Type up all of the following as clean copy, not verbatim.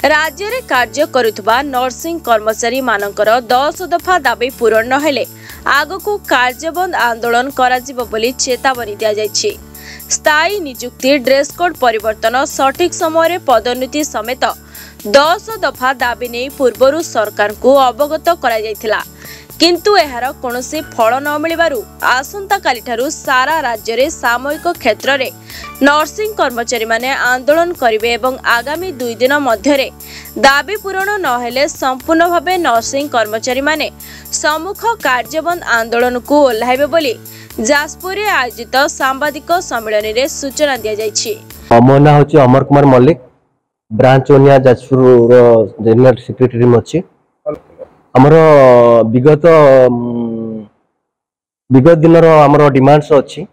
राज्य रे कार्य करुवा नर्सिंग कर्मचारी मानकर 10 दफा दाबी पूरण न हेले आगकू कार्यबंद आंदोलन कराजिबो बोली चेतावनी दिया जायछि। स्थायी नियुक्ति, ड्रेस कोड परिवर्तन, सठिक समय पदोन्नति समेत 10 दफा दाबी नहीं पूर्वरु सरकार को अवगत करा जायथिला, किंतु एहार कोनोसी फल न मिलिबारु आसंता काली ठारु सारा राज्य रे सामूहिक क्षेत्र रे नर्सिंग कर्मचारी माने आंदोलन करिवे एवं आगामी 2 दिन मध्यरे दाबी पूरण न हेले संपूर्ण भावे नर्सिंग कर्मचारी माने सम्मुख कार्यबंद आंदोलन को ओल्हाइबे बोली जाजपुर रे आयोजित सांबादिक सम्मेलन रे सूचना दिया जायछि। मो ना होछि अमर कुमार मल्लिक, ब्रांच ओनिया जाजपुर जनरल सेक्रेटरी मछि। हमर विगत दिन हमर डिमांड्स अछि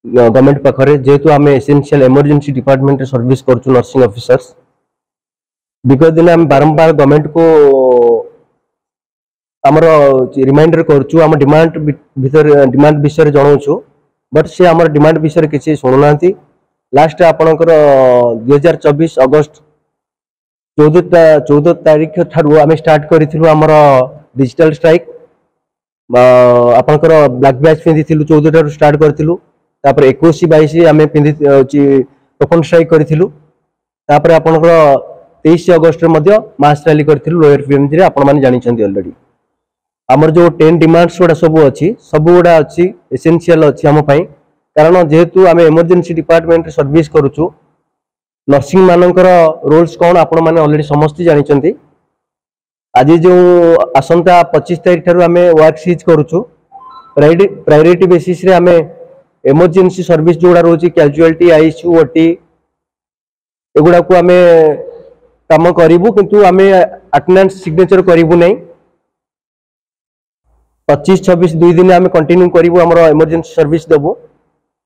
गवर्नमेंट पाखरे, जेहेतु आम एसेंशियल इमरजेंसी डिपार्टमेंट रे सर्विस करछु नर्सिंग ऑफिसर्स। विगत दिन हम बारंबार गवर्नमेंट को हमर रिमाइंडर करछु, हम डिमांड विषय जणाउछु, बट से हमर डिमांड विषय किछि सुनुनांती। लास्ट आपनकर 2024 अगस्त 14 तारीख ठारू आम स्टार्ट करिथिलु हमर डिजिटल स्ट्राइक। आपनकर ब्लैक बैच पिंधिथिलु 14 ठारू स्टार्ट करथिलु, तापर 21-22 आम टोकन स्ट्राइक करिथिलु। तापर आपनकर 23 अगस्त रे मध्य मास रैली करिथिलु लोअर पीएमजी रे। आपण माने जानि छथि ऑलरेडी हमर जो 10 डिमांड्स गुडा सब अछि, सब गुडा अछि एसेंशियल अछि हम पई, कारण जेहेतु आम इमरजेंसी डिपार्टमेंट रे सर्विस करूछु। नर्सिंग मानकर रोल्स कौन आपण माने ऑलरेडी समस्त जानि छथि। आज जो आसंता 25 तारीख ठारू आम वर्क सीज करूछु, प्रायोरिटी बेसिस रे आम इमरजेंसी सर्विस जोड़ा रोची कैजुअलिटी, आईसीयू, ओटी एगुडा को आम काम करिवु, किंतु आम अटेंडेंस सिग्नेचर करिवु नै। 25-26 2 दिन आम कंटिन्यू करिवु, हमर इमरजेंसी सर्विस देबु।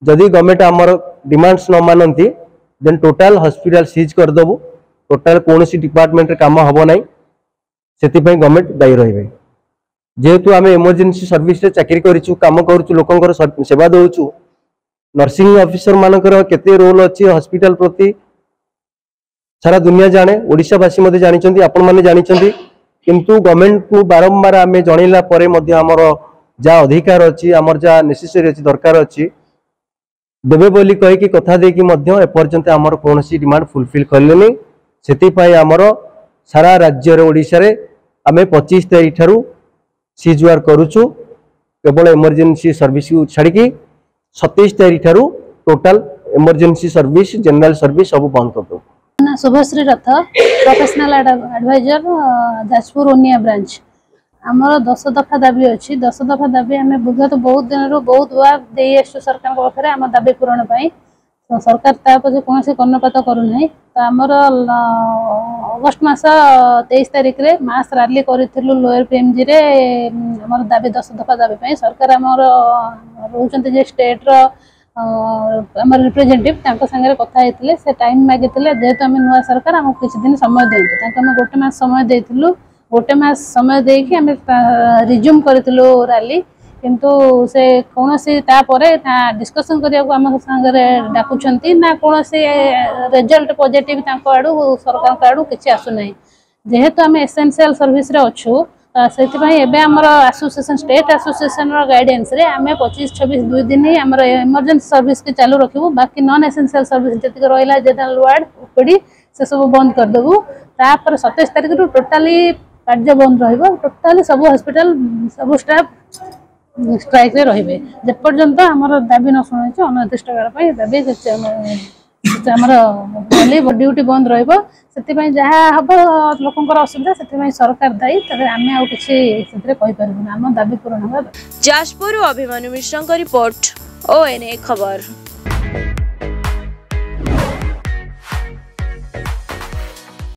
जदि गवर्नमेंट हमर डिमांड्स न मानंती देन टोटल हॉस्पिटल सीज कर देबु। टोटल कोनोसी डिपार्टमेंट रे काम हबो नै, सेति पई गवर्नमेंट दायी रहिबे। जेहेतु आम इमरजेंसी सर्विस रे चाकरी करिछु, काम करूछु, लोकंकर सेवा दउछु। नर्सिंग ऑफिसर मानकर केते रोल अछि हॉस्पिटल प्रति सारा दुनिया जाने, ओडिशावासी मते जानि छथि, आपण माने जानि छथि, किंतु गवर्नमेंट को बारंबार आम जणैला परे मध्य हमर जा अधिकार अछि, हमर जा नेसेसरी अछि, दरकार अछि देबे बोली कहि कि कथा दे कि मध्य एपर्यंत हमर कोनोसी डिमांड फुलफिल करले नै। सेति पई हमर सारा राज्य रे ओडिसा रे आमे 25 तारीख ठारू सीज वर्क करूछु। केवल इमरजेंसी सर्विस को छाड़ी कि 27 तारीख ठारू total emergency service, general service सब बंद कर दो। शुभश्री रथ, प्रोफेशनल एडवाइजर, जाजपुर ओनिया ब्रांच। आमर 10 दफा दाबी अच्छी। 10 दफा दाबी आम विगत बहुत दिन बहुत बार दे सरकार पाखे आम दाबी पूरण पाई, तो सरकार तापे कौन कर्णपात करूना। तो आमर अगस्ट मास 23 तारीख रे मास रैली करूँ लोअर पीएमजी रे आमर दाबी 10 दफा दाबी पाई। सरकार आमर रोचंते जे स्टेट रो आमर रिप्रेजेंटेटिव संगे कथा होते, से टाइम मागी, जेहेतु आम नुआ सरकार आमको किसी दिन समय दिखाँ, गोटे मास समय देलु। गोटे मास समय देकी आम रिज्यूम करूँ रैली, किंतु से कौन सी डिस्कसन करने को आम सागर डाकुंट ना कौन सी रिजल्ट पॉजिटिव आड़ू सरकार आड़ू किसी आसुना। जेहेतु आम एसेंशियल सर्विस रे अच्छु, से आमर एसोसिएशन स्टेट एसोसिएशन गाइडेंस रे आम 25-26 2 दिन ही आमर इमरजेंसी सर्विस के चालू रखू। बाकी नॉन एसेंशियल सर्विस जी रहा जनरल वार्ड, ओपीडी से सब बंद करदेबू। तापर 27 तारीख रू टोटाली कार्य बंद रहिबो। टोटाली सब हॉस्पिटल सब स्टाफ स्ट्राइक रे रहिबे जेपर्यंत हमर दाबी न सुनाइछ। अनिर्दिष्ट काल पई दाबी हमर ड्यूटी बंद रहिबो। सेति पई जहा हबो लोकंकर असुविधा, सेति पई सरकार दायी। तबे आमे आ किछि सेतिरे कहि परबो, हम दाबी पूर्ण होबा। जाजपुर अभिमन्यु मिश्रଙ୍କ रिपोर्ट, ONA खबर।